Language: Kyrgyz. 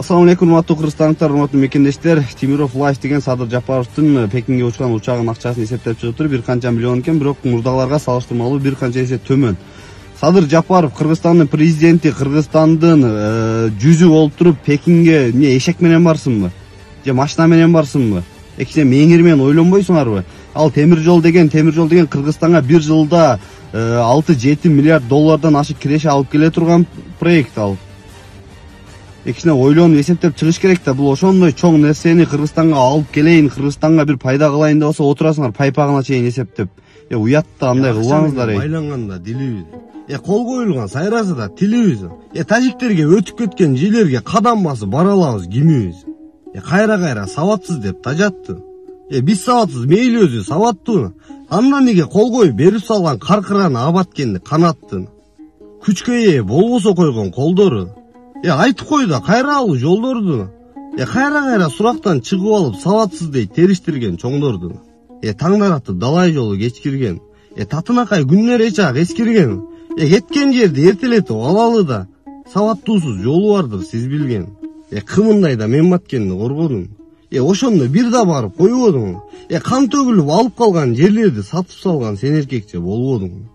Assalamu алейкум, урматтуу кыргызстандыктар, урматтуу мекендештер. Темиров Лайф деген Садыр Жапаровдун Пекинге учкан учагынын акчасын эсептеп чыгып бир канча миллион экен, бирок мурдагыларга салыштырмалуу бир канча эсе төмөн. Садыр Жапаров Кыргызстандын президенти, Кыргызстандын жүзү болуп туруп Пекинге эмне эшек менен барсынбы? Же машина менен барсынбы? Экинчи меңир менен ойлонбойсуңарбы? Ал темир жол деген Кыргызстанга бир жылда 6-7 миллиард доллардан ашык киреше алып келе турган проект ал. Экинчи ойлонуп эсептеп чыгыш керек да, бул ошондой чоң нерсени Кыргызстанга алып келейин, Кыргызстанга бир пайда кылайын деп болсо отурасыңар пайпагына чейин эсептеп. Уятта андай кылбаңыздар. Байланганда дилибиз. Кол коюлган сайрасы да тилибиз. Тажиктерге өтүп кеткен жерлерге кадам басып бара алабыз кимибиз? Кайра сабатсыз деп тажатты. Биз сабатсыз, мейли өзү сабаттуу. Андан неге кол коюп берип салган каркыраны абаткенди канаттын. Күчкө ээ болбосо койгон колдору. Айтып кой да, кайра алуу жолдорду. Кайра сурактан чыгып алып сабатсыз дейт териштирген чоңдорду. Таңдар атып далай жолу кечкирген. Татынакай күннөр эчак эскирген. Кеткен жерди эртелетип алалы да, сабаттуусуз жолу бардыр сиз билген. Кымындай да мен баткенди коргодум. Ошондо бир да барып койбодуң. Кан төгүлүп алып калган жерлерди сатып салган сен эркекче болбодуң.